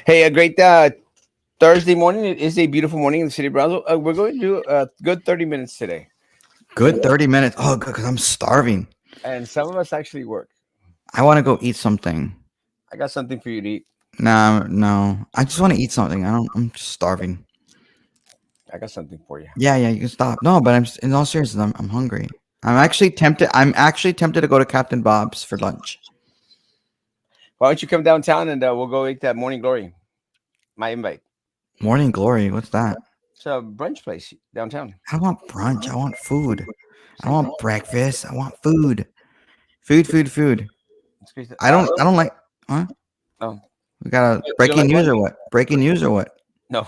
Hey, a great Thursday morning. It is a beautiful morning in the city of Brownsville. We're going to do a good 30 minutes today. Good 30 minutes. Oh, good, because I'm starving. And some of us actually work. I want to go eat something. I got something for you to eat. No, no. I just want to eat something. I'm just starving. I got something for you. Yeah, yeah, you can stop. No, but in all seriousness, I'm hungry. I'm actually tempted to go to Captain Bob's for lunch. Why don't you come downtown and we'll go eat that Morning Glory? My invite. Morning Glory. What's that? It's a brunch place downtown. I don't want brunch. I want food. I don't want breakfast. I want food. Food, food, food. I don't like huh? No, We got a you don't breaking like news what? or what? Breaking news or what? No.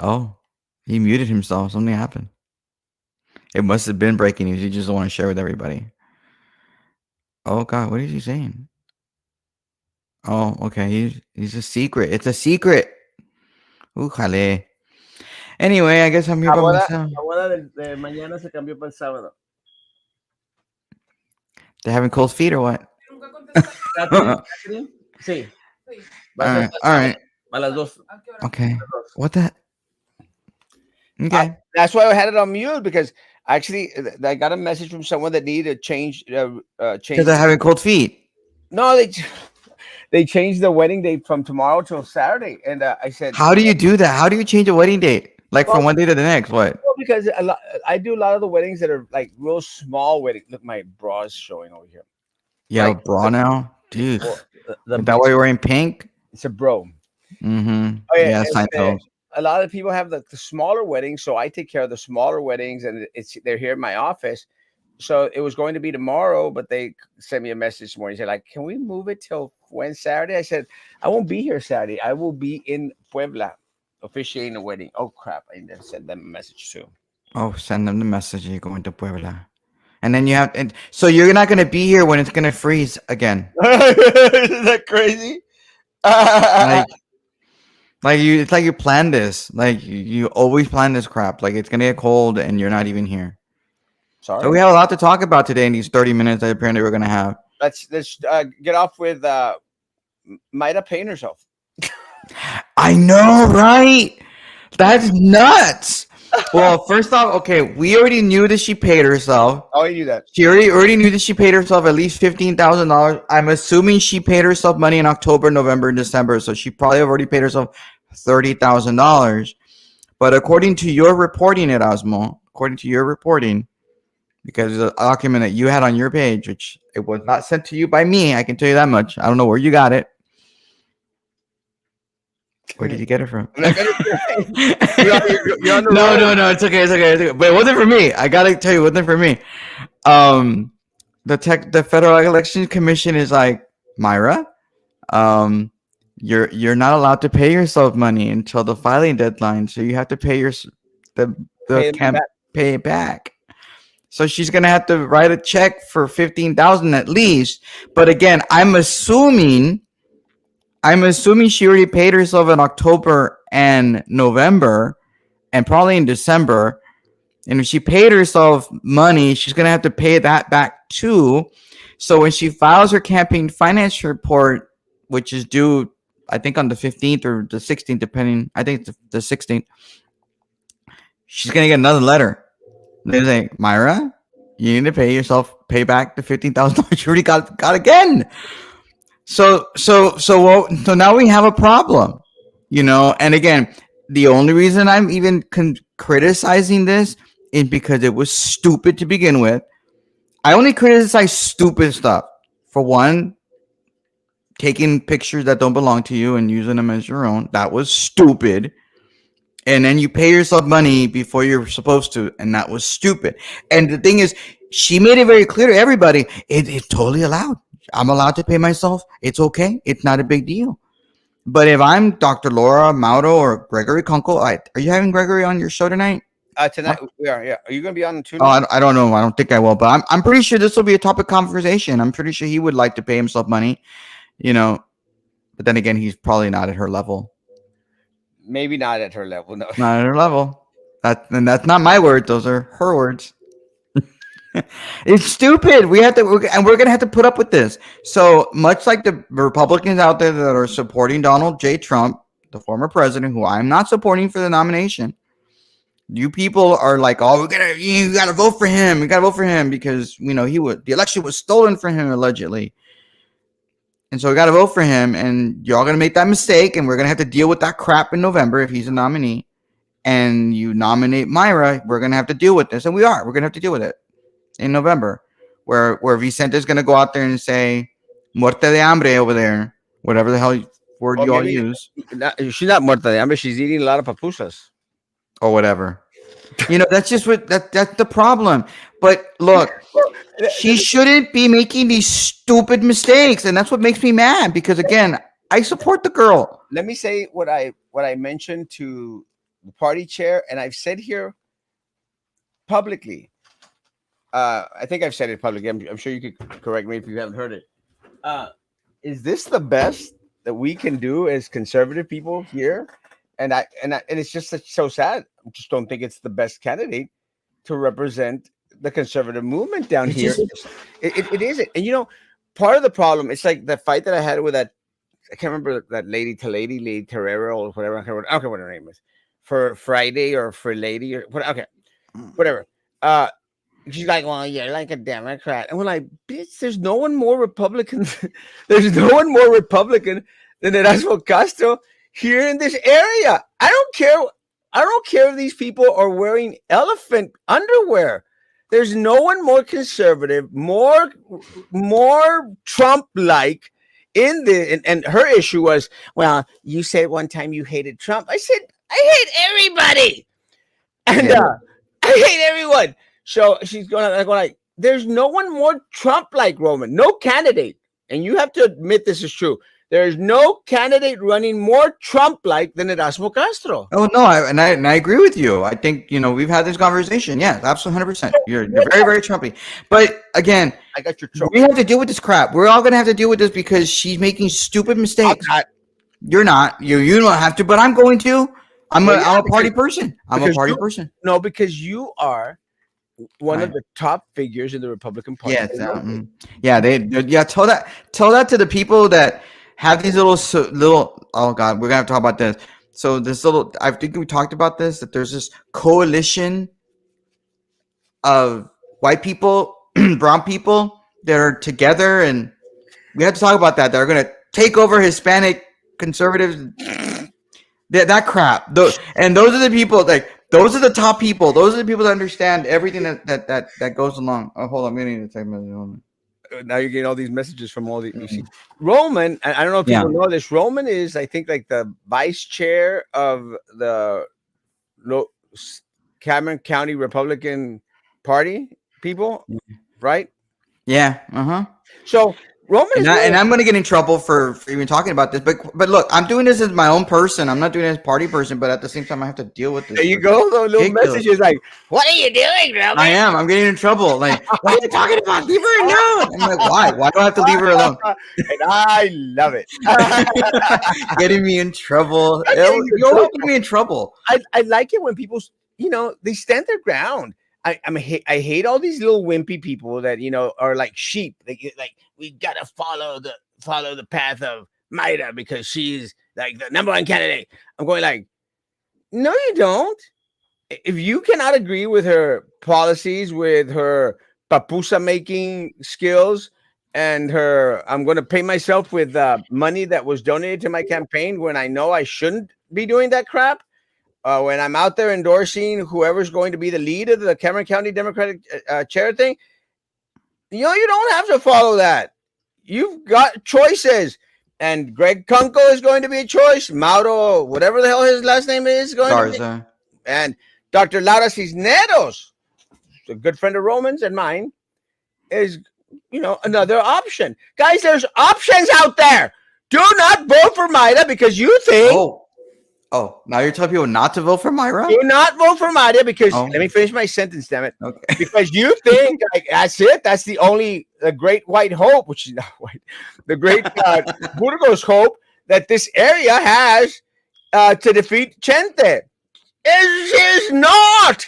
Oh, he muted himself. Something happened. It must have been breaking news. You just don't want to share with everybody. Oh God, what is he saying? Oh, okay. He's a secret. It's a secret. Ooh, jale. Anyway, I guess I'm here La by boda, myself. la boda de mañana se cambió para el sábado. They're having cold feet or what? Catherine, All Catherine? Sí. Va a ser right, hasta el all sábado. right. A las dos. Okay. What the? Uh, Okay. that's why I had it on mute because actually I got a message from someone that needed to Because change. they're having cold feet. No, they changed the wedding date from tomorrow till Saturday, and I said, How do you do that? How do you change a wedding date? Like well, from one day to the next? What? well, because I do a lot of the weddings that are like real small wedding. Look, my bra is showing over here. You have Like a bra now, dude. well, the Is that why big, you're wearing pink? it's a bro. Mm-hmm. Oh yeah, Yeah, and, Seinfeld. a lot of people have the smaller weddings, so I take care of the smaller weddings, and they're here in my office. So it was going to be tomorrow, but they sent me a message this morning. Said like, "Can we move it till Wednesday, Saturday?" I said, "I won't be here Saturday. I will be in Puebla, officiating the wedding." Oh crap! I need to send them a message too. Oh, send them the message. You're going to Puebla. And then you have, and so you're not gonna be here when it's gonna freeze again. Is that crazy? Like, it's like you planned this. Like you always plan this crap. Like it's gonna get cold and you're not even here. So we Sorry. have a lot to talk about today in these 30 minutes that apparently we're gonna have. Let's get off with Maida paying herself. I know, right? That's nuts. Well, first off, okay, we already knew that she paid herself. Oh, you knew that. She already knew that she paid herself at least $15,000. I'm assuming she paid herself money in October, November, and December, so she probably already paid herself $30,000. But according to your reporting, Erasmo, according to your reporting, because the document that you had on your page, which it was not sent to you by me, I can tell you that much. I don't know where you got it. Where did you get it from? I'm not gonna say. You're on the No, road. no, no. It's okay. It's okay. It's okay. But it wasn't for me. I gotta tell you, it wasn't for me. Um, the Federal Election Commission is like, Myra, um, you're not allowed to pay yourself money until the filing deadline. So you have to pay the the Pay them camp back. pay it back. So she's gonna have to write a check for 15,000 at least. But again, I'm assuming she already paid herself in October and November and probably in December. And if she paid herself money, she's going to have to pay that back too. So when she files her campaign finance report, which is due, I think, on the 15th or the 16th, depending, I think it's the 16th, she's going to get another letter. They say, Myra, you need to pay back the $15,000 you already got again. So now we have a problem, and again, the only reason I'm even criticizing this is because it was stupid to begin with. I only criticize stupid stuff. For one, taking pictures that don't belong to you and using them as your own. That was stupid. And then you pay yourself money before you're supposed to, and that was stupid. And the thing is, she made it very clear to everybody, it's totally allowed. I'm allowed to pay myself. It's okay. It's not a big deal. But if I'm Dr. Laura Mauro or Gregory Kunkel, are you having Gregory on your show tonight? Tonight we are. Yeah. Are you gonna be on Oh, tonight? I don't know. I don't think I will, but I'm pretty sure this will be a topic of conversation. I'm pretty sure he would like to pay himself money, you know. But then again, he's probably not at her level. Maybe not at her level. No. Not at her level. And that's not my words. Those are her words. It's stupid. And we're gonna have to put up with this. So much like the Republicans out there that are supporting Donald J. Trump, the former president, who I'm not supporting for the nomination. You people are like, oh, you gotta vote for him. We gotta vote for him because the election was stolen from him allegedly, and so we gotta vote for him. And you're all gonna make that mistake, and we're gonna have to deal with that crap in November if he's a nominee. And you nominate Myra, we're gonna have to deal with this, and we're gonna have to deal with it in November, where Vicente's gonna go out there and say "muerte de hambre" over there, whatever the hell word Or you all maybe use, she's not muerta de hambre. She's eating a lot of papusas. or whatever. That's just that's the problem. But look, Well, she shouldn't be making these stupid mistakes, and that's what makes me mad. Because again, I support the girl. let me say what I mentioned to the party chair, and I've said here publicly. I think I've said it publicly. I'm sure you could correct me if you haven't heard it. Uh, is this the best that we can do as conservative people here? And it's just so sad. I just don't think it's the best candidate to represent the conservative movement down It's here. just It isn't. And part of the problem, it's like the fight that I had with that. I can't remember that Lady Terrero or whatever. I don't care what her name is. For Friday or for Lady or what? Okay, whatever. Uh, she's like, well, you're like a Democrat. And we're like, bitch, there's no one more Republican. There's no one more Republican than Erasmo Castro here in this area. I don't care. I don't care if these people are wearing elephant underwear. There's no one more conservative, more Trump-like in and her issue was, well, you said one time you hated Trump. I said, I hate everybody. And yeah. I hate everyone. So she's going like, there's no one more Trump-like, Roman. No candidate, and you have to admit this is true. There is no candidate running more Trump-like than Erasmo Castro. Oh no, I agree with you. I think we've had this conversation. Yeah, absolutely, 100%. You're very very Trumpy. But again, I got your Trump. we have to deal with this crap. We're all gonna have to deal with this because she's making stupid mistakes. You're not. You don't have to, but I'm going to. I'm a party person. I'm a party person. No, because you are one of the top figures in the Republican Party. Yes. Tell that to the people that have these little. Oh God, we're gonna have to talk about this. So this little. I think we talked about this. That there's this coalition of white people, brown people that are together, and we have to talk about that. They're gonna take over Hispanic conservatives. That crap. Those are the people. Like those are the top people. Those are the people that understand everything that goes along. Oh, hold on, I'm getting a text message. Now you're getting all these messages from all the Roman. I don't know if people know this. Roman is, I think, like the vice chair of the Cameron County Republican Party people, right? Yeah. So Roman and I'm going to get in trouble for even talking about this, but look, I'm doing this as my own person. I'm not doing it as party person, but at the same time, I have to deal with this. There you go. Those little messages like, "What are you doing, Roman?" I am. I'm getting in trouble. Like, what are you talking about? Leave her alone. I'm like, why? Why do I have to leave her alone? And I love it. Getting me in trouble. You always get me in trouble. I like it when people, they stand their ground. I hate all these little wimpy people that are like sheep. Like we gotta follow the path of Mayra because she's like the number one candidate. I'm going like, no, you don't. If you cannot agree with her policies, with her papusa making skills, and her, I'm going to pay myself with money that was donated to my campaign when I know I shouldn't be doing that crap. When I'm out there endorsing whoever's going to be the lead of the Cameron County Democratic chair thing, you don't have to follow that. You've got choices. And Greg Kunko is going to be a choice. Mauro, whatever the hell his last name is, going to be. And Dr. Laura Cisneros, a good friend of Roman's and mine, is, another option. Guys, there's options out there. Do not vote for Mayra because you think... Oh, now you're telling people not to vote for Myra? Do not vote for Mayra because let me finish my sentence, damn it. Okay. Because you think like that's it. That's the great white hope, which is not white, the great Burgos hope that this area has to defeat Chente. It is not.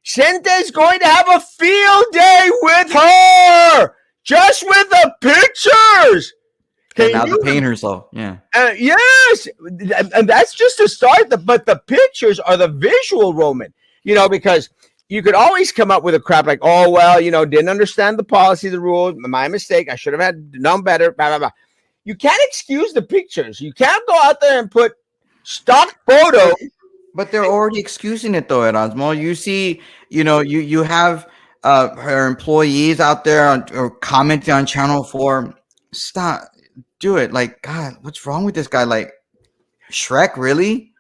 Shente's going to have a field day with her, just with the pictures. And Can now they're you? paying herself. Yeah. Yes, and that's just to start. But the pictures are the visual, Roman. Because you could always come up with a crap like, oh well, didn't understand the policy, the rule, my mistake. I should have had known better. Blah blah blah. You can't excuse the pictures. You can't go out there and put stock photo. But they're already excusing it though, Erasmo. You see, you have her employees out there or commenting on Channel 4. Stop. Do it. Like, God, what's wrong with this guy? Like, Shrek, really?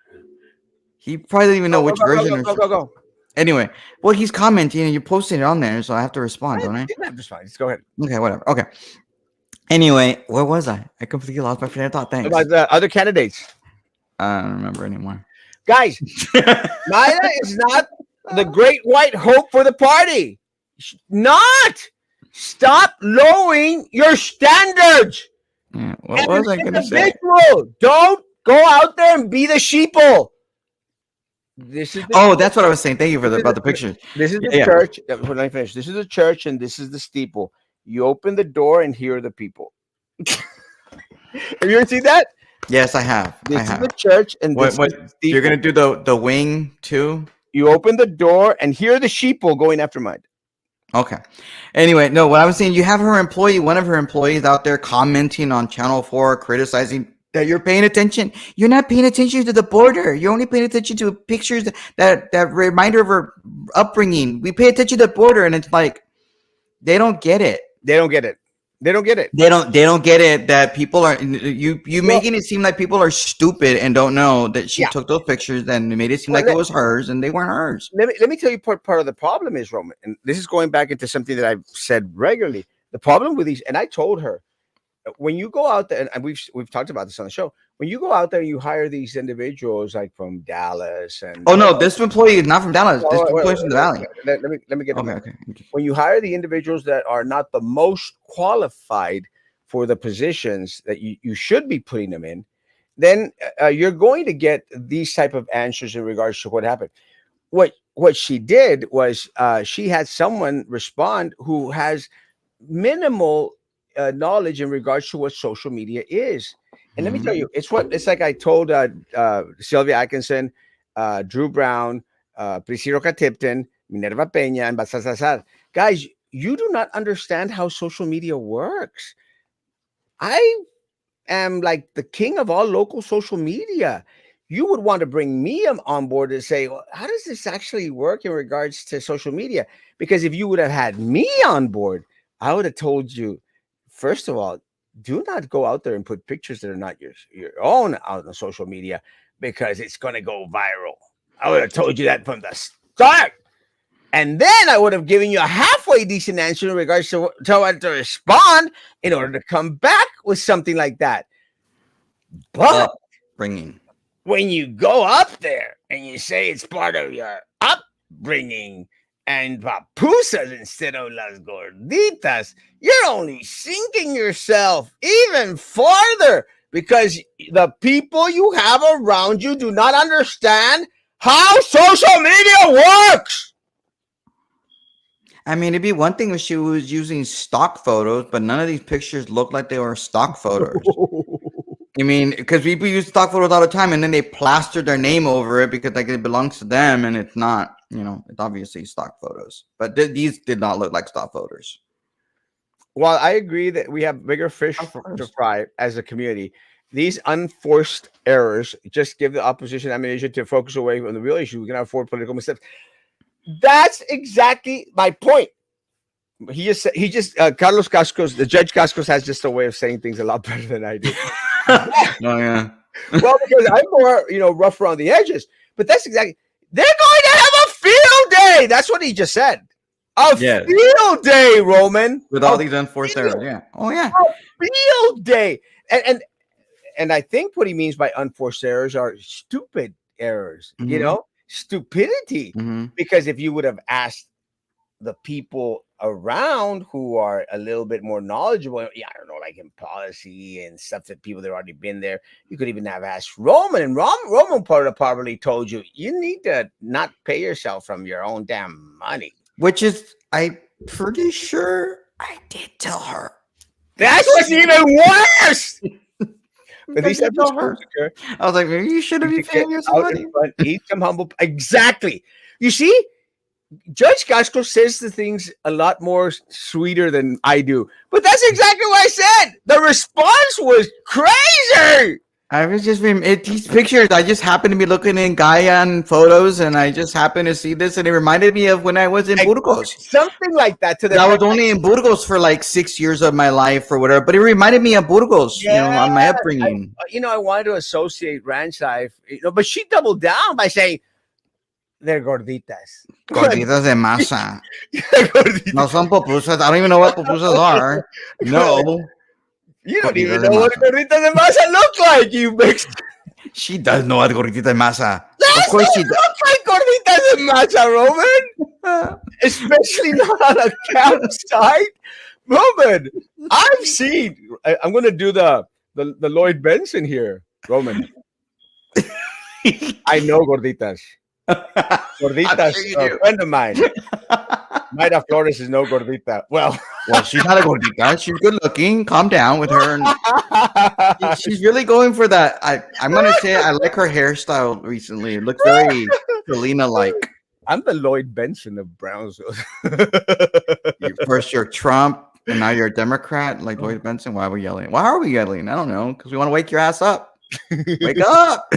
He probably doesn't even know Go go which go go version go or go go go. anyway. Well, he's commenting and you posted it on there, so I have to respond, don't I? Didn't have to fine. Just go ahead. Okay, whatever. Okay. Anyway, where was I? I completely lost my train of thought. Thanks. About the other candidates, I don't remember anymore. guys. Naida is not the great white hope for the party. Not. Stop lowering your standards. Yeah, what was I gonna say? Individual. Don't go out there and be the sheeple. This is the, Oh, that's what I was saying. Thank you for about the pictures. this is the Yeah. church. When I finish, this is the church and this is the steeple. You open the door and here are the people. Have you ever seen that? Yes, I have. This I is have. the church and this What is the you're steeple. gonna do the wing too? You open the door and here are the sheeple going after mine. Okay. Anyway, no, what I was saying, you have one of her employees out there commenting on Channel 4, criticizing that you're paying attention. You're not paying attention to the border. You're only paying attention to pictures that reminder of her upbringing. We pay attention to the border, and it's like they don't get it. They don't get it. They don't get it. They don't get it that people are you making it seem like people are stupid and don't know that she Yeah. took those pictures and made it seem Well, like it was hers and they weren't hers. Let me tell you part of the problem is, Roman, and this is going back into something that I've said regularly. The problem with these, and I told her, when you go out there, and we've talked about this on the show, when you go out there, you hire these individuals like from Dallas and Oh no, this employee is not from Dallas. This wait, employee is from the Valley. let me get Okay, to okay. when you hire the individuals that are not the most qualified for the positions that you should be putting them in, then you're going to get these type of answers in regards to what happened. What she did was she had someone respond who has minimal knowledge in regards to what social media is. And let me tell you, it's like I told Sylvia Atkinson, Drew Brown, Priscilla Katipton, Minerva Peña, and Basasasar. Guys, you do not understand how social media works. I am like the king of all local social media. You would want to bring me on board to say, well, how does this actually work in regards to social media? Because if you would have had me on board, I would have told you, first of all, do not go out there and put pictures that are not your own out on social media because it's going to go viral. I would have told you that from the start. And then I would have given you a halfway decent answer in regards to what to respond in order to come back with something like that. But Bringing. when you go up there and you say it's part of your upbringing and papusas instead of las gorditas, you're only sinking yourself even farther because the people you have around you do not understand how social media works. I mean, it'd be one thing if she was using stock photos, but none of these pictures look like they were stock photos. I mean, because people use stock photos all the time, and then they plaster their name over it because like it belongs to them, and it's not. It's obviously stock photos. But these did not look like stock photos. While I agree that we have bigger fish to fry as a community, these unforced errors just give the opposition ammunition to focus away from the real issue. We can afford political missteps. That's exactly my point. He just Carlos Cascos, the Judge Cascos has just a way of saying things a lot better than I do. Oh yeah. Well, because I'm more, rough around the edges. But that's exactly, they're going to have a field day. That's what he just said. A field day, Roman. With all these unforced errors. Yeah. Oh yeah. A field day. And I think what he means by unforced errors are stupid errors, stupidity. Mm-hmm. Because if you would have asked the people around who are a little bit more knowledgeable. Yeah, I don't know, like in policy and stuff that people that already been there. You could even have asked Roman, and Roman probably told you you need to not pay yourself from your own damn money. Which is, I pretty sure I did tell her. That's what's even worse. But I these did tell episodes her. occur. I was like, maybe you should have You been should get paying you some out in money. front, eat some humble. Exactly. You see, Judge Castro says the things a lot more sweeter than I do. But that's exactly what I said. The response was crazy. I was just these pictures. I just happened to be looking in Gaian photos, and I just happened to see this, and it reminded me of when I was in Like, Burgos. something like that to the I was effect, like, only in Burgos for like 6 years of my life or whatever, but it reminded me of Burgos, yeah, on my upbringing. I wanted to associate ranch life, but she doubled down by saying they're gorditas. Gorditas de masa. No Gorditas. son pupusas. I don't even know what pupusas are. No. You don't even Gorditas de know what masa. gorditas de masa look like. You mixed. She does know what gorditas de masa. Of That's course not she look like gorditas de masa, Roman. does. Especially not on a campsite. Roman, I've seen. I'm going to do the Lloyd Benson here, Roman. I know gorditas. I'm Gorditas, sure you a do. friend of mine. Mayra Flores is no gordita. Well, Well, she's not a gordita. She's good looking. Calm down with her. And she's really going for that. I'm gonna say I like her hairstyle recently. It looks very Selena like. I'm the Lloyd Benson of Brownsville. First you're Trump, and now you're a Democrat, like Lloyd Benson. Why are we yelling? Why are we yelling? I don't know. Because we want to wake your ass up. Wake up!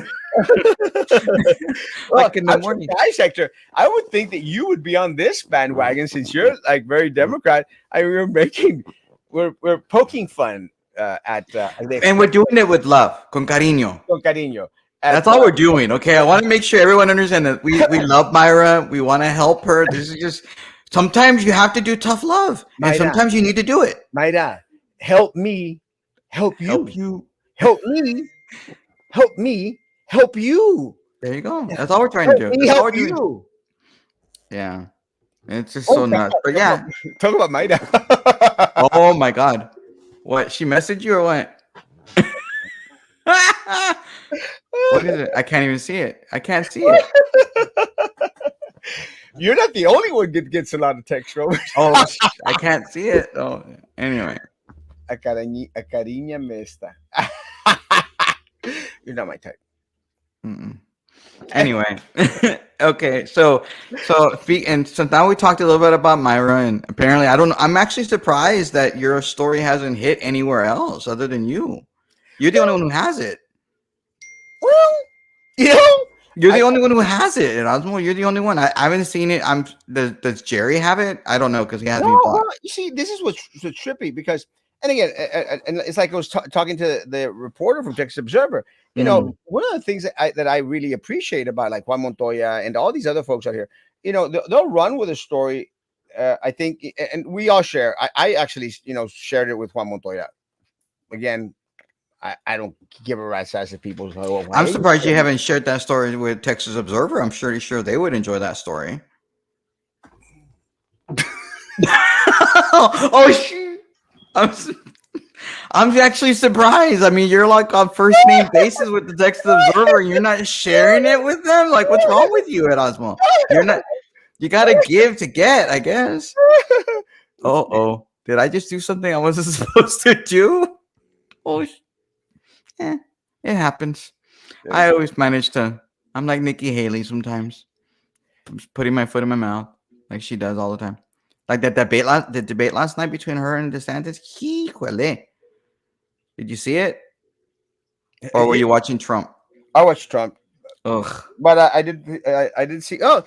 Well, Like in the I'm morning. from sector. I would think that you would be on this bandwagon since you're like very Democrat. We're poking fun at And we're doing it with love, con cariño. con cariño. That's all we're doing. Okay, I want to make sure everyone understands that we love Myra. We want to help her. This is just sometimes you have to do tough love, and Mayra. sometimes you need to do it. Mayra, help me, help you, Help you. help me, help me, help you. There you go. That's all we're trying to Help do. me, That's all help we're doing. you. Yeah, it's just so nuts. But yeah. Talk about Mayra. Oh my God. What? She messaged you or what? What is it? I can't even see it. I can't see it. You're not the only one that gets a lot of text, Robert. Oh, I can't see it. Oh, anyway. Acariñame esta. You're not my type. Mm-mm. Anyway, okay. So now we talked a little bit about Myra, and apparently I don't know. I'm actually surprised that your story hasn't hit anywhere else other than you. You're the only one who has it. Well, you know, You're the only one who has it, Erasmo. You're the only one. I haven't seen it. Does Jerry have it? I don't know because he hasn't no, bought. well, you see, this is what's so trippy because, and again, and it's like I was talking to the reporter from Texas Observer. You know, one of the things that I really appreciate about like Juan Montoya and all these other folks out here, you know, they'll run with a story. I think, and we all share. I actually, you know, shared it with Juan Montoya. Again, I don't give a rat's ass if people. Oh, I'm surprised you haven't shared that story with Texas Observer. I'm sure they would enjoy that story. Oh shoot! I'm actually surprised. I mean, you're like on first name basis with the Texas Observer, and you're not sharing it with them. Like, what's wrong with you, Erasmo? You're not. You gotta give to get, I guess. Oh, did I just do something I wasn't supposed to do? Oh, it happens. I always manage to. I'm like Nikki Haley sometimes, just putting my foot in my mouth like she does all the time. Like the debate last night between her and DeSantis. Híjole. Did you see it? Or were you watching Trump? I watched Trump. Ugh. But I did see. Oh,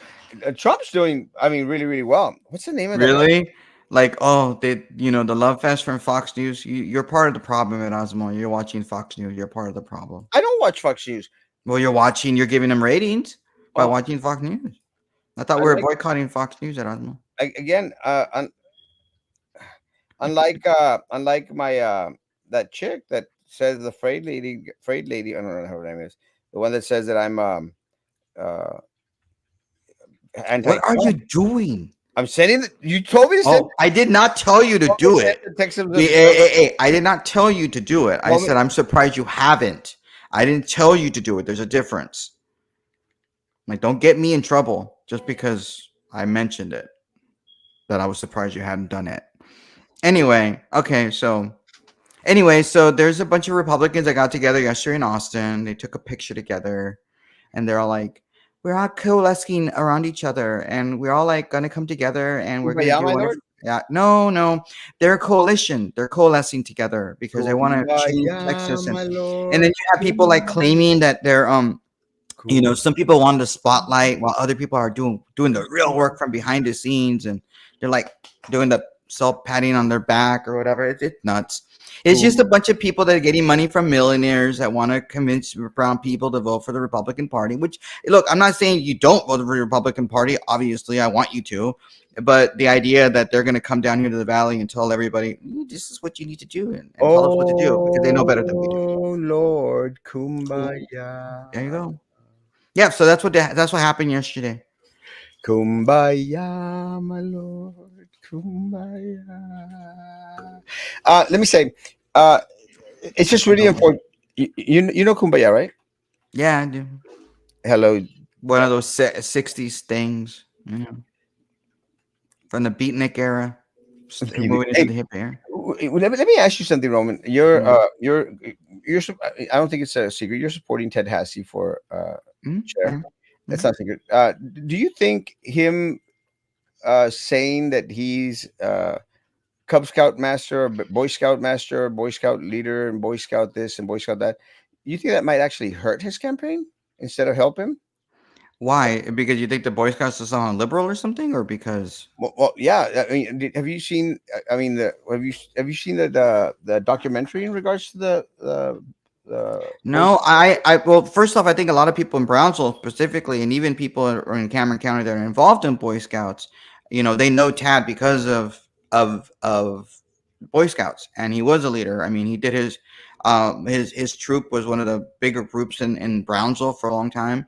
Trump's doing. I mean, really, really well. What's the name of that? Really? Like, the love fest from Fox News. You're part of the problem, Erasmo. You're watching Fox News. You're part of the problem. I don't watch Fox News. Well, you're giving them ratings by watching Fox News. I thought we were boycotting Fox News, Erasmo. Again, unlike my that chick that says the frayed lady. I don't know how her name is. The one that says that I'm What are you doing? I'm sending. You told me to send. Oh, I did not tell you to Told me to do send it. the text of I did not tell you to do it. I told me- said I'm surprised you haven't. I didn't tell you to do it. There's a difference. Like, don't get me in trouble just because I mentioned it. That I was surprised you hadn't done it. Anyway, okay, so so there's a bunch of Republicans that got together yesterday in Austin. They took a picture together, and they're all like, "We're all coalescing around each other, and we're all like gonna come together, and we're gonna Kumbaya, do my wonderful." lord. Yeah, no, no, they're a coalition. They're coalescing together because they want to change Kumbaya, Texas, my and then lord. you have people like claiming that they're some people wanted the spotlight while other people are doing the real work from behind the scenes, and they're like doing the self patting on their back or whatever. It's nuts. It's just a Kumbaya. bunch of people that are getting money from millionaires that want to convince brown people to vote for the Republican Party. Which, look, I'm not saying you don't vote for the Republican Party. Obviously, I want you to, but the idea that they're going to come down here to the valley and tell everybody this is what you need to do, and tell us what to do because they know better than we do. Oh Lord, Cool. Kumbaya. There you go. Yeah, so that's what happened yesterday. Kumbaya, my lord. Kumbaya. Let me say, uh, it's just really No. important. You know Kumbaya, right? Yeah, dude. Hello. One of those 60s things, from the beatnik era, moving into Hey, the hip era. let me ask you something, Roman. Mm, I don't think it's a secret. You're supporting Ted Hassey for chair. yeah, That's mhm. not a secret. Do you think him saying that he's Cub Scout master, or Boy Scout master, or Boy Scout leader, and Boy Scout this and Boy Scout that, you think that might actually hurt his campaign instead of help him? Why? Because you think the Boy Scouts is somehow liberal or something, or because? Well, yeah. I mean, have you seen? I mean, have you seen the documentary in regards to the Boy No, well, first off, I think a lot of people in Brownsville specifically, and even people in Cameron County that are involved in Boy Scouts, they know Tad because of Boy Scouts, and he was a leader. I mean, he did his troop was one of the bigger groups in Brownsville for a long time.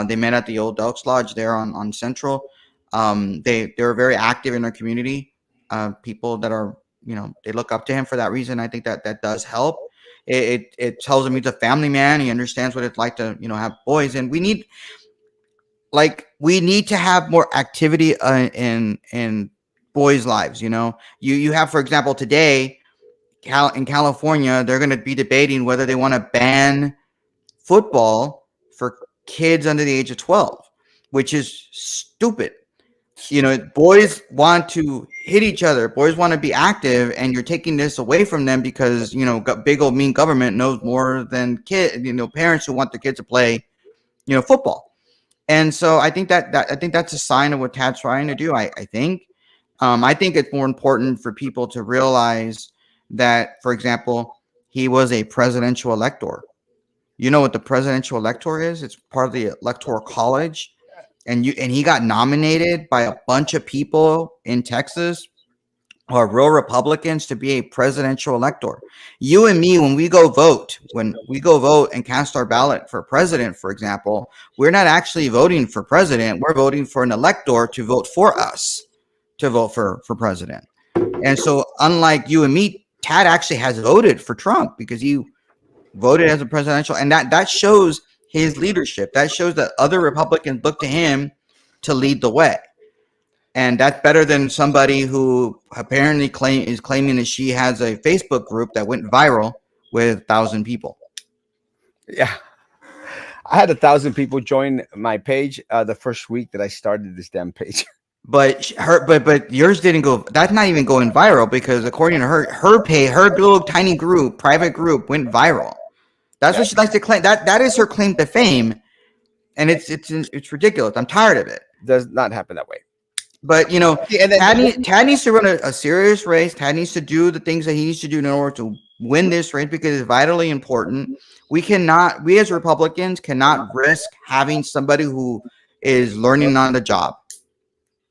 They met at the old Elks Lodge there on Central. They were very active in their community. People that are they look up to him for that reason. I think that does help. It tells him he's a family man. He understands what it's like to have boys, and we need to have more activity in boys' lives. You have, for example, today, in California, they're going to be debating whether they want to ban football for kids under the age of 12, which is stupid. Boys want to hit each other. Boys want to be active, and you're taking this away from them because big old mean government knows more than parents who want their kids to play football. And so I think that's a sign of what Tad's trying to do. I think it's more important for people to realize that, for example, he was a presidential elector. You know what the presidential elector is? It's part of the electoral college, and he got nominated by a bunch of people in Texas who are real Republicans to be a presidential elector. You and me, when we go vote and cast our ballot for president, for example, we're not actually voting for president. We're voting for an elector to vote for us to vote for president. And so, unlike you and me, Tad actually has voted for Trump because he voted as a presidential, and that shows his leadership. That shows that other Republicans look to him to lead the way, and that's better than somebody who apparently is claiming that she has a Facebook group that went viral with 1,000 people. Yeah, I had 1,000 people join my page the first week that I started this damn page. But yours didn't go. That's not even going viral because according to her little tiny group, private group, went viral. That's Yeah, what she likes to claim. That is her claim to fame, and it's ridiculous. I'm tired of it. does not happen that way. But See, and then Tad needs to run a serious race. Tad needs to do the things that he needs to do in order to win this race because it's vitally important. We as Republicans cannot risk having somebody who is learning on the job,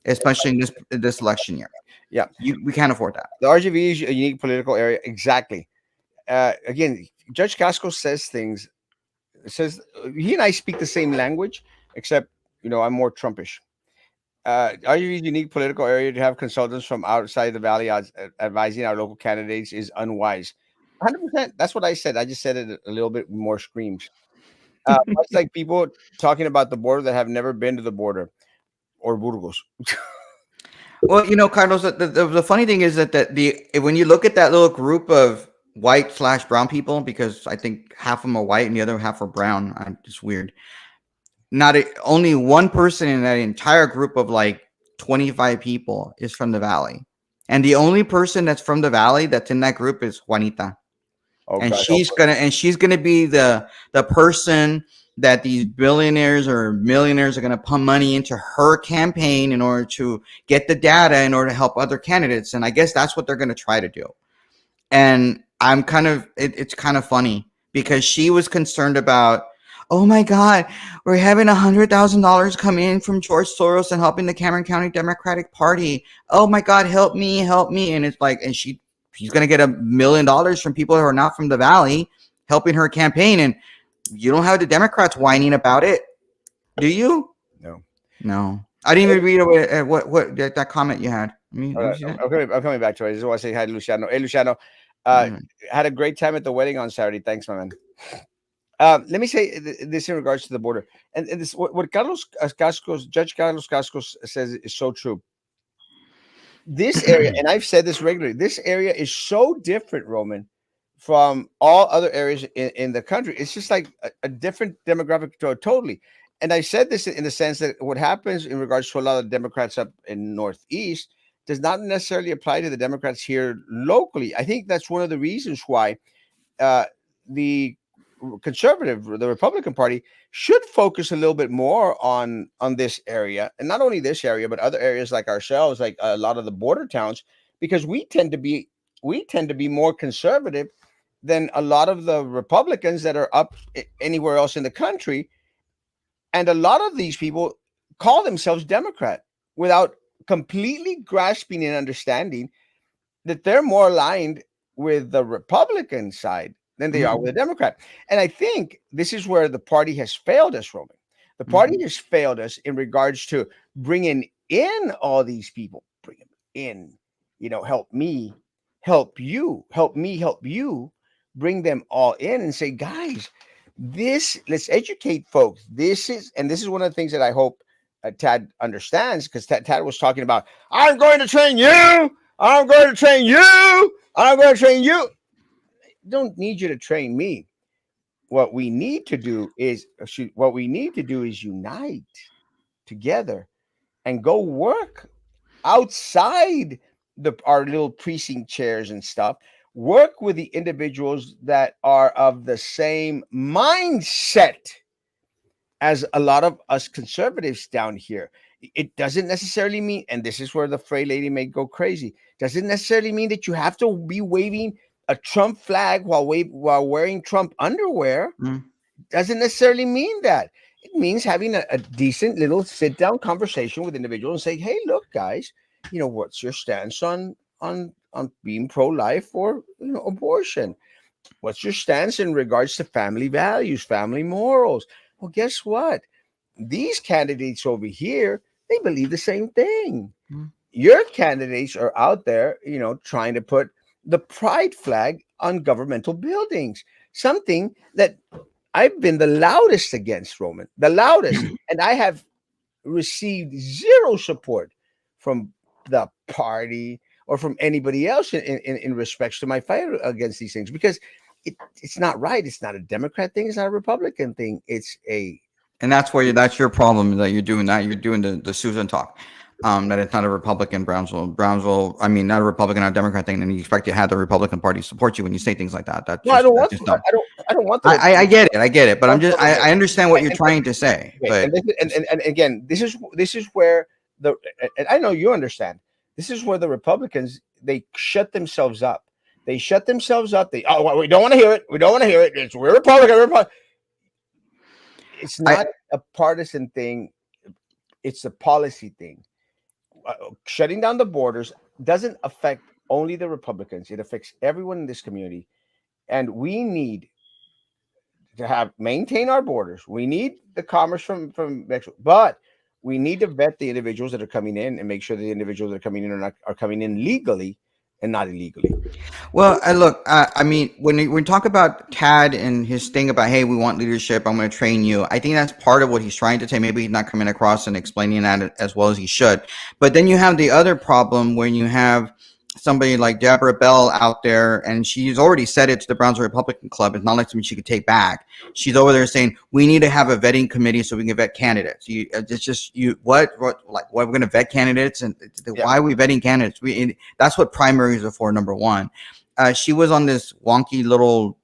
especially in this election year. yeah, We can't afford that. the RGV is a unique political area. Exactly. Again, Judge Casco says things. Says he and I speak the same language, except I'm more Trumpish. Our unique political area to have consultants from outside the valley advising our local candidates is unwise. 100%. That's what I said. I just said it a little bit more screams. Much like people talking about the border that have never been to the border or Burgos. Well, Carlos, the funny thing is that the when you look at that little group of white slash brown people, because I think half of them are white and the other half are brown. It's weird. Only one person in that entire group of like 25 people is from the valley, and the only person that's from the valley that's in that group is Juanita, Oh and God, help her. she's gonna be the person that these billionaires or millionaires are gonna pump money into her campaign in order to get the data in order to help other candidates, and I guess that's what they're gonna try to do. And it's kind of funny because she was concerned about, oh my god, we're having $100,000 come in from George Soros and helping the Cameron County Democratic Party. Oh my god, help me. And it's like, and she's gonna get $1 million from people who are not from the valley helping her campaign. And you don't have the Democrats whining about it, do you? No. No, I didn't even read what that comment you had. All Let me right, see that. I'm coming back to it. I just want to say hi to Luciano. Hey, Luciano, uh, Mm. had a great time at the wedding on Saturday. Thanks, my man. Let me say this in regards to the border, and this what Carlos Cascos, Judge Carlos Cascos says is so true. This area, and I've said this regularly, this area is so different, Roman, from all other areas in the country. It's just like a different demographic totally. And I said this in the sense that what happens in regards to a lot of Democrats up in Northeast does not necessarily apply to the Democrats here locally. I think that's one of the reasons why uh, the conservative, the Republican Party, should focus a little bit more on this area, and not only this area, but other areas like ourselves, like a lot of the border towns, because we tend to be more conservative than a lot of the Republicans that are up anywhere else in the country, and a lot of these people call themselves Democrat without completely grasping and understanding that they're more aligned with the Republican side than they are with Mhm. the Democrat. And I think this is where the party has failed us, Roman. The Mhm. party has failed us in regards to bringing in all these people, bring them in, help me, help you, help me, help you, bring them all in and say, guys, let's educate folks. This is one of the things that I hope Tad understands, because Tad was talking about, I'm going to train you. I'm going to train you. I'm going to train you. Don't need you to train me. What we need to do is unite together and go work outside our little precinct chairs and stuff. Work with the individuals that are of the same mindset as a lot of us conservatives down here. It doesn't necessarily mean, and this is where the Frey lady may go crazy, doesn't necessarily mean that you have to be waving a Trump flag while wearing Trump underwear. Mhm. Doesn't necessarily mean that. It means having a decent little sit down conversation with individuals and say, hey, look, guys, what's your stance on being pro life or abortion? What's your stance in regards to family values, family morals? Well, guess what? These candidates over here, they believe the same thing. Mhm. Your candidates are out there, trying to put the pride flag on governmental buildings, something that I've been the loudest against, Roman, the loudest. And I have received zero support from the party or from anybody else in respects to my fight against these things, because it's not right. It's not a Democrat thing. It's not a Republican thing. It's a And that's your problem that you're doing that. You're doing the Susan talk. That it's not a Republican Brownsville. I mean, not a Republican, not a Democrat thing, and you expect to have the Republican Party support you when you say things like that. no. I don't That's want just to. dumb. I don't want the I Republican. get it, but I want the I understand what you're and trying to say, okay, but and again, this is where the and I know you understand. This is where the Republicans, they shut themselves up. They shut themselves up. Oh, well, we don't want to hear it. We don't want to hear it. We're Republican. It's I not a partisan thing. It's a policy thing. Shutting down the borders doesn't affect only the Republicans. It affects everyone in this community, and we need to have maintain our borders. We need the commerce from Mexico, but we need to vet the individuals that are coming in and make sure the individuals that are coming in are coming in legally and not illegally. Well, look, I mean, when we talk about Tad and his thing about, hey, we want leadership, I'm going to train you. I think that's part of what he's trying to say. Maybe he's not coming across and explaining that as well as he should. But then you have the other problem when you have somebody like Deborah Bell out there, and she's already said it to the Brownsville Republican Club. It's not like something she could take back. She's over there saying we need to have a vetting committee so we can vet candidates. It's just what we're going to vet candidates, and Yeah. why are we vetting candidates? That's what primaries are for. Number one. She was on this wonky little,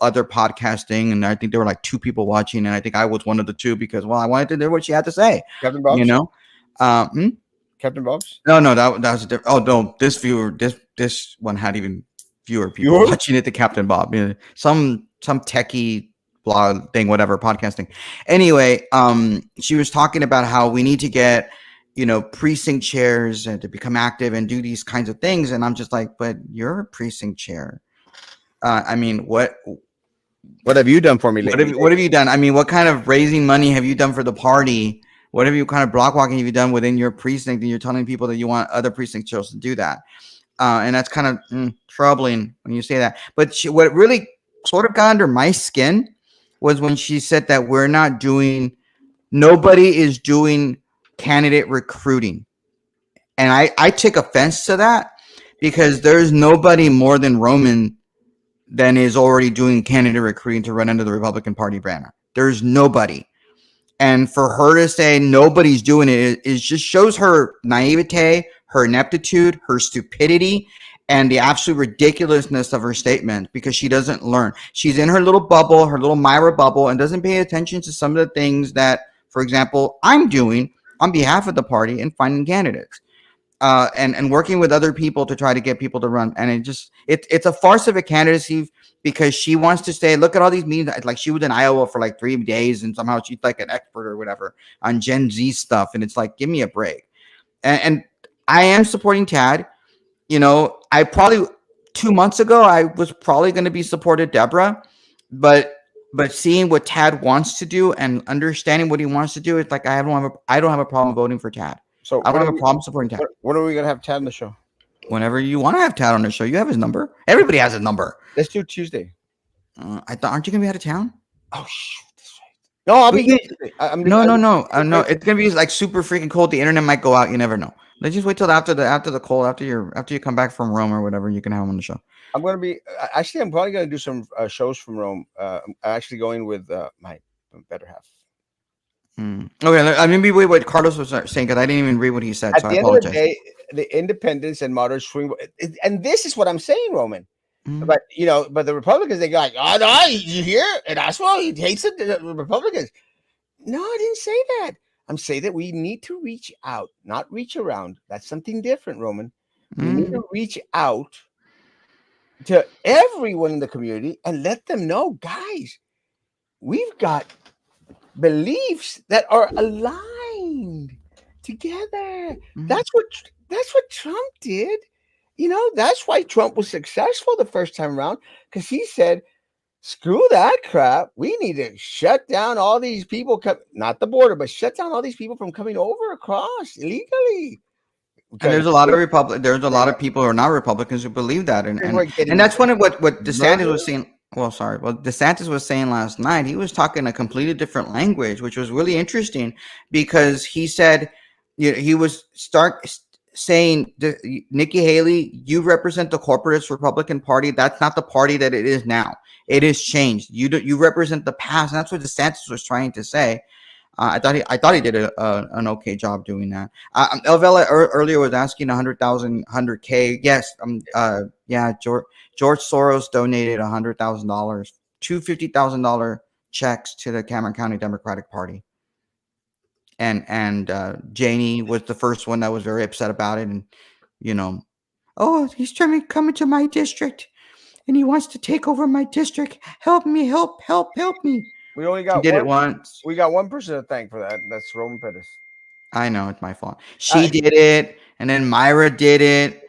other podcasting, and I think there were like two people watching, and I think I was one of the two because, well, I wanted to hear what she had to say. Captain You Bob's? know, Captain Bob's? no, that was a different. Oh no, this one had even fewer people Fewer? watching it. The Captain Bob, some techie blog thing, whatever podcasting. Anyway, she was talking about how we need to get precinct chairs and to become active and do these kinds of things, and I'm just like, but you're a precinct chair. I mean, What have you done for me lately? what have you done? I mean, what kind of raising money have you done for the party? What have you kind of block walking have you done within your precinct? And you're telling people that you want other precinct chairs to do that, and that's kind of troubling when you say that. But what really sort of got under my skin was when she said that nobody is doing candidate recruiting. And I take offense to that because there's nobody more than Roman than is already doing candidate recruiting to run under the Republican Party banner. There's nobody. And for her to say nobody's doing it just shows her naivete, her ineptitude, her stupidity, and the absolute ridiculousness of her statement because she doesn't learn. She's in her little bubble, her little Myra bubble, and doesn't pay attention to some of the things that, for example, I'm doing on behalf of the party and finding candidates. And working with other people to try to get people to run. And it's a farce of a candidacy because she wants to say, look at all these meetings. Like she was in Iowa for like 3 days and somehow she's like an expert or whatever on Gen Z stuff. And it's like, give me a break. And I am supporting Tad. I probably 2 months ago, I was probably going to be supported Deborah, but seeing what Tad wants to do and understanding what he wants to do, it's like I don't have a problem voting for Tad. So I don't have a problem supporting Tad. When are we gonna have Tad on the show? Whenever you want to have Tad on the show, you have his number. Everybody has his number. Let's do Tuesday. I thought, aren't you gonna be out of town? Oh shoot, that's right. No, I'll be. No. It's gonna be like super freaking cold. The internet might go out. You never know. Let's just wait till after the cold, after you come back from Rome or whatever. You can have him on the show. I'm gonna be. Actually, I'm probably gonna do some shows from Rome. I'm actually going with my better half. Okay, I mean, wait, what Carlos was saying because I didn't even read what he said. At So the I end of the apologize. day, the independents and moderate swing, and this is what I'm saying, Roman. But the Republicans, they go like, oh no, you hear Erasmo, he hates the Republicans. No, I didn't say that. I'm saying that we need to reach out, not reach around. That's something different, Roman. We need to reach out to everyone in the community and let them know, guys, we've got beliefs that are aligned together. That's what Trump did. That's why Trump was successful the first time around, because he said, screw that crap. We need to shut down all these people, not the border, but shut down all these people from coming over across illegally. And there's a lot of people who are not Republicans who believe that, and that's one of what DeSantis was saying. Well, sorry. Well, DeSantis was saying last night. He was talking a completely different language, which was really interesting because he said, he was saying, Nikki Haley, you represent the corporatist Republican Party. That's not the party that it is now. It has changed. You represent the past. And that's what DeSantis was trying to say. I thought he did an okay job doing that. Elvela earlier was asking 100,000, 100K. Yes. Yeah. George Soros donated $100,000, two $50,000 checks to the Cameron County Democratic Party. And Janie was the first one that was very upset about it. And, oh, he's trying to come into my district and he wants to take over my district. Help me, help me. We only got did it once. We got one person to thank for that. That's Roman Pettis. I know, it's my fault. She did it, and then Myra did it,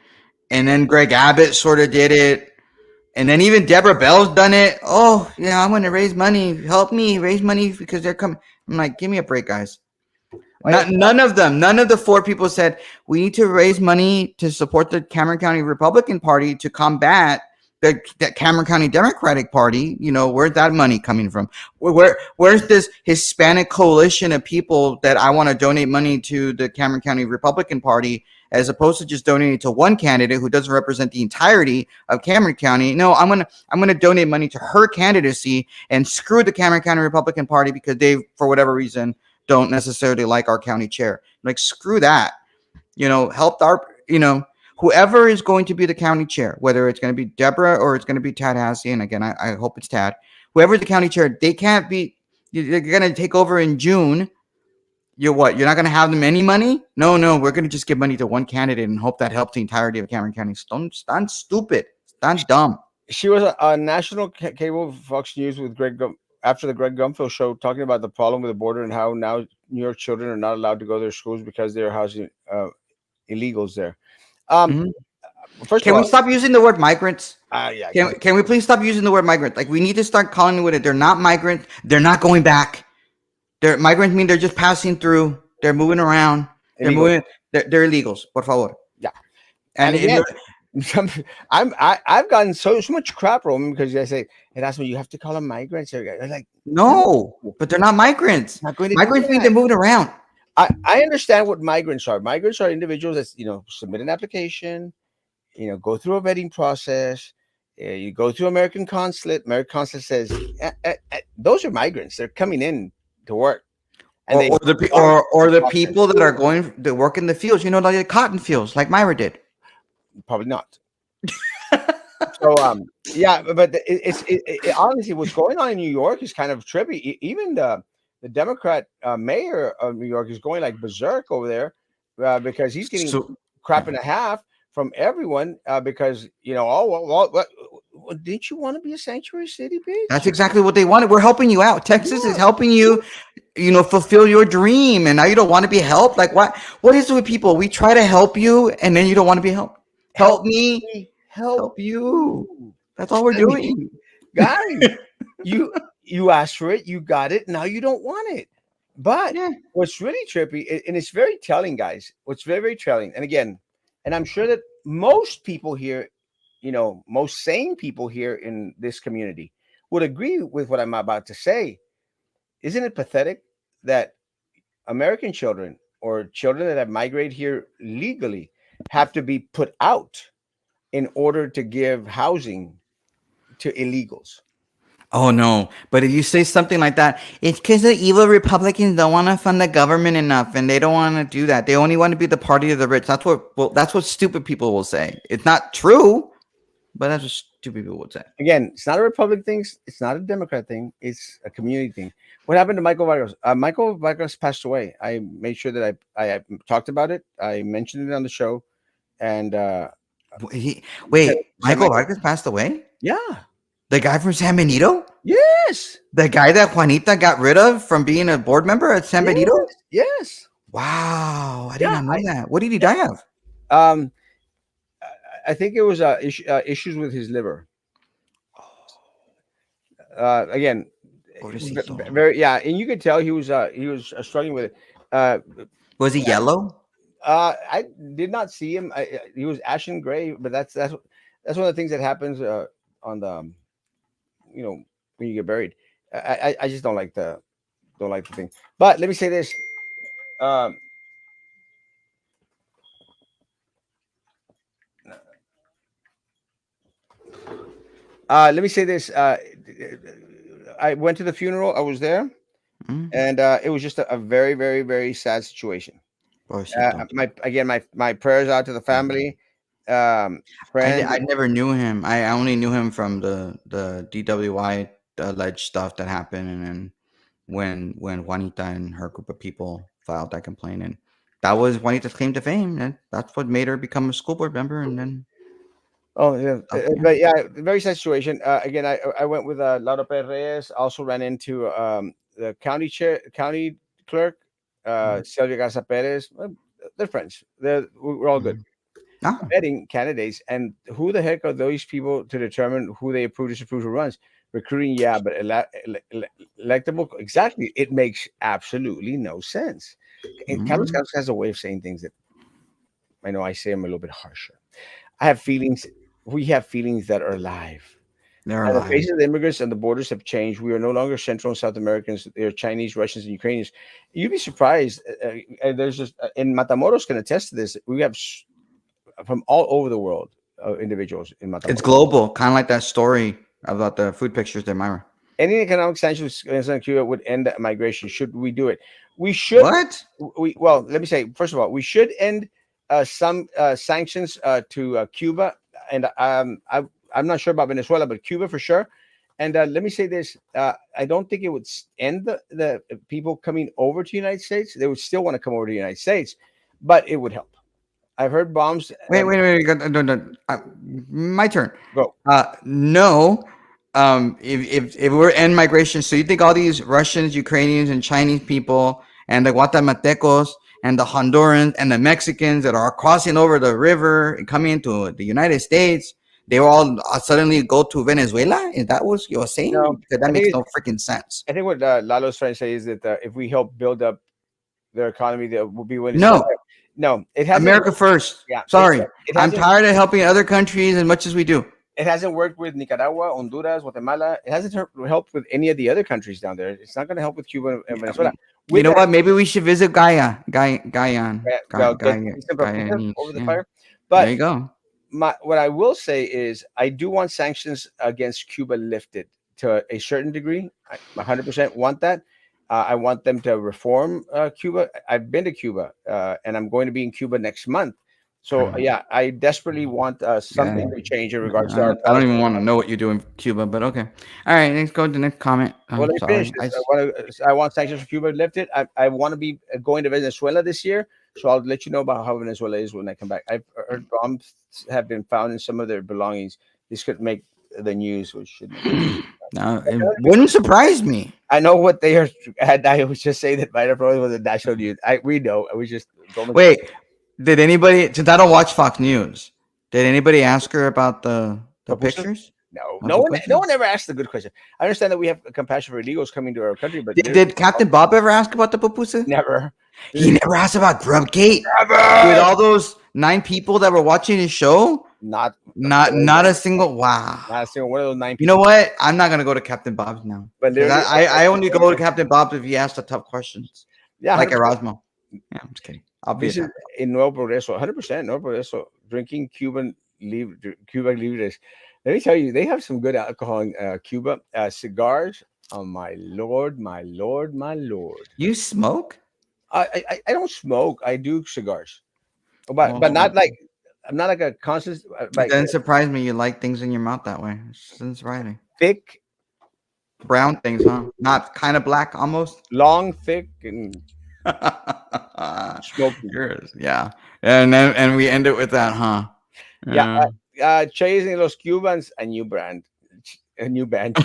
and then Greg Abbott sort of did it, and then even Deborah Bell's done it. Oh, yeah, I'm going to raise money. Help me raise money because they're coming. I'm like, give me a break, guys. Wait, None of them, none of the four people said we need to raise money to support the Cameron County Republican Party to combat the Cameron County Democratic Party. You know, where's that money coming from? Where's this Hispanic coalition of people that I want to donate money to the Cameron County Republican Party, as opposed to just donating to one candidate who doesn't represent the entirety of Cameron County? No, I'm gonna donate money to her candidacy and screw the Cameron County Republican Party because they, for whatever reason, don't necessarily like our county chair. Like, screw that. Help whoever is going to be the county chair, whether it's going to be Deborah or it's going to be Tad Hassey. And again, I hope it's Tad. Whoever's the county chair, they can't be, they're going to take over in June. You're what? You're not going to have them any money? No, we're going to just give money to one candidate and hope that helps the entirety of Cameron County. Stand stupid. Stand dumb. she was a national cable Fox News with after the Greg Gumfield show, talking about the problem with the border and how now New York children are not allowed to go to their schools because they're housing illegals there. Um, Mhm. First of Can we all, stop using the word migrants? yeah, Can we please stop using the word migrant? Like, we need to start calling it with it. They're not migrants. They're not going back. They're migrants mean they're just passing through. They're moving around. They're illegal. moving. They're illegals. Por favor. Yeah, And and again, I've gotten so much crap, Roman, because I say, Erasmo, you have to call them migrants. They're like, no, no, but they're not migrants. not going to do Migrants mean that. they're moving around. I understand what migrants are. Migrants are individuals that submit an application, go through a vetting process. You go through American consulate. American consulate says those are migrants. They're coming in to work, and Or, they or the pe- or the people that are going to work in the fields. Like the cotton fields, like Myra did. probably not. So yeah, but honestly, what's going on in New York is kind of trippy. Even the Democrat mayor of New York is going like berserk over there because he's getting So crap and a half from everyone because oh well, didn't you want to be a sanctuary city, that's bitch? exactly what they wanted. We're helping you out. Texas is Yeah, helping you, fulfill your dream. And now you don't want to be helped. Like, what is it with people? We try to help you, and then you don't want to be helped. help Help me, me, help help you. you. That's all we're I mean, doing. guys, you you asked for it, you got it. Now you don't want it. But Yeah. what's really trippy, and it's very telling, guys. What's very, very telling, and again, and I'm sure that most people here, most sane people here in this community would agree with what I'm about to say. Isn't it pathetic that American children or children that have migrated here legally have to be put out in order to give housing to illegals? Oh no! But if you say something like that, it's because the evil Republicans don't want to fund the government enough, and they don't want to do that. They only want to be the party of the rich. That's what stupid people will say. It's not true, but that's what stupid people would say. Again, it's not a Republican thing. It's not a Democrat thing. It's a community thing. What happened to Michael Vargas? Michael Vargas passed away. I made sure that I talked about it. I mentioned it on the show, and said, Wait, said Michael Michael, Vargas passed away. yeah, The guy from San Benito, yes, the guy that Juanita got rid of from being a board member at San yes, Benito. yes, Wow, I did yeah. not know that. What did he die of? Um, I think it was issues with his liver. Again, Pobrecito. very yeah, and you could tell he was struggling with it. Uh, Was he yellow? I did not see him. He was ashen gray, but that's one of the things that happens on the when you get buried. I just don't like the thing. But let me say this. Um, Let me say this. I went to the funeral. I was there, Mm, and it was just a very, very, very sad situation. pobrecito. My prayers out to the family, friends. I never knew him. I only knew him from the DWI alleged stuff that happened, and then when Juanita and her group of people filed that complaint, and that was Juanita's claim to fame, and that's what made her become a school board member, and then Oh yeah, yeah. but yeah, very sad situation. Again, I went with Laura Perez. Also ran into the county clerk, Mhm. Sylvia Garza Perez. Well, they're friends. We're all good. Mhm. Ah, Vetting candidates, and who the heck are those people to determine who they approve, disapprove, who runs? Recruiting, yeah, but electable, exactly. It makes absolutely no sense. And Carlos Mm, Carlos has a way of saying things that I know I say them a little bit harsher. I have feelings. We have feelings that are alive. they're And the alive. faces of the immigrants and the borders have changed. We are no longer Central and South Americans. They are Chinese, Russians, and Ukrainians. You'd be surprised. There's just in Matamoros can attest to this. We have from all over the world individuals in It's Matamoros. global, kind of like that story about the food pictures there, Myra. Any economic sanctions against Cuba would end migration. Should we do it? We should. What? We well, let me say first of all, we should end some sanctions to Cuba, and I'm not sure about Venezuela, but Cuba for sure. And let me say this: I don't think it would end the people coming over to the United States. They would still want to come over to the United States, but it would help. I've heard bombs. Wait. No, no, my turn. Go. No. If we're end migration, so you think all these Russians, Ukrainians, and Chinese people, and the Guatemaltecos, and the Hondurans, and the Mexicans that are crossing over the river and coming into the United States, they will all suddenly go to Venezuela? Is that what you're saying? No, Because that I makes think no freaking sense. I think what Lalo's trying to say is that if we help build up their economy, they will be willing to stay No, there. No, it hasn't. America first. Yeah, Sorry, it I'm hasn't. tired of helping other countries as much as we do. It hasn't worked with Nicaragua, Honduras, Guatemala. It hasn't helped with any of the other countries down there. It's not going to help with Cuba and Venezuela. You With know that, what? Maybe we should visit well, get some papitas Guyanese. over the Yeah, fire. there But you go. what I will say is I do want sanctions against Cuba lifted to a certain degree. I 100% want that. I want them to reform Cuba. I've been to Cuba, and I'm going to be in Cuba next month. So yeah, I desperately want Yeah. something to change in regards to our I don't policy. even want to know what you do in Cuba, but okay. All right, let's go to the next comment. Well, I'm let me finish sorry. this. I want sanctions for Cuba lifted. I want to be going to Venezuela this year, so I'll let you know about how Venezuela is when I come back. I've heard bombs have been found in some of their belongings. This could make the news, which should make. No, it wouldn't surprise me. I know what they are. And I was just saying that Minor Pro was a national news. We know. We just Roman. Wait, did anybody? Since I don't watch Fox News, did anybody ask her about the Pupusas? pictures No, of the no pussy? one ever asked a good question. I understand that we have compassion for illegals coming to our country, but Did Captain Bob ever ask about the pupusa? never, He never asked about Grubgate with never, all those 9 people that were watching his show. not, Not a single. Wow. not a single one of those nine You know people. what? I'm not gonna go to Captain Bob's now But because literally, I only go to Captain Bob's if he asks the tough questions, yeah, like 100%. Erasmo. Yeah, I'm just kidding. I'll be a This is Captain. in Nuevo Progreso, 100% Nuevo Progreso. Drinking Cuba Libres. Let me tell you, they have some good alcohol in Cuba. Cigars. Oh my lord, my lord, my lord. You smoke? I don't smoke. I do cigars, but Oh, not like I'm not like a conscious it like doesn't surprise me. You like things in your mouth that way. It doesn't surprise me. thick, Brown things, huh? Not kind of black, almost. long, thick, and smoky. Yours, yeah. And we end it with that, huh? Yeah, Yeah. chasing los Cubans, a new brand, a new band.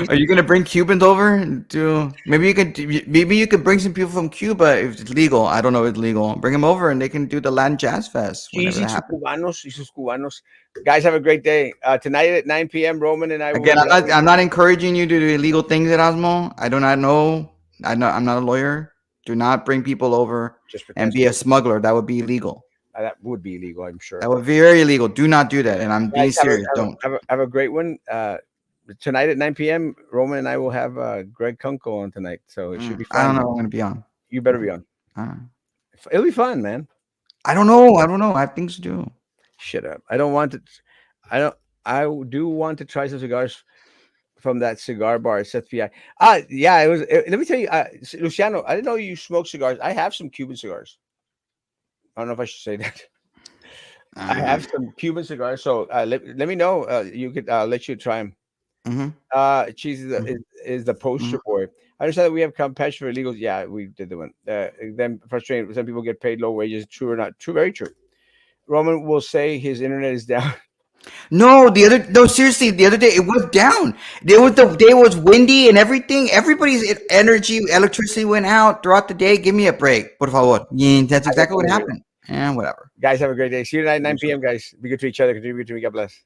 Are you gonna bring Cubans over to maybe you could bring some people from Cuba if it's legal. I don't know if it's legal. Bring them over and they can do the Latin Jazz Fest whenever Cheesy that happens. cubanos, y sus cubanos. Guys, have a great day. Tonight at 9 p.m., Roman and I will. Again, I'm not encouraging you to do illegal things, Erasmo. I do not know. I'm not a lawyer. Do not bring people over Just and pretend be a smuggler. That would be illegal. that would be illegal, I'm sure. That would be very illegal. Do not do that. And I'm being Guys, serious. Don't. have a great one. Tonight at 9 p.m., Roman and I will have Greg Kunkel on tonight, so it should be I don't fun. know. I'm gonna be on. You better be on. Uh, It'll be fun, man. I don't know. I don't know. I have things to do. Shut up. I don't want to. I don't. I do want to try some cigars from that cigar bar at SFPI. Yeah. It was. Let me tell you, Luciano. I didn't know you smoke cigars. I have some Cuban cigars. I don't know if I should say that. I have some Cuban cigars. So let me know. You could let you try them. Mm-hmm. Cheese is the poster boy. I understand that we have compassion for illegals. Yeah, we did the one. Then frustrating. Some people get paid low wages. True or not? True. Very true. Roman will say his internet is down. No, seriously, the other day it was down. The day was windy and everything. Everybody's energy, electricity went out throughout the day. Give me a break, por favor. Yeah, that's exactly what happened. And whatever. Guys, have a great day. See you tonight, 9 p.m., guys. Be good to each other. Contribute to me. God bless.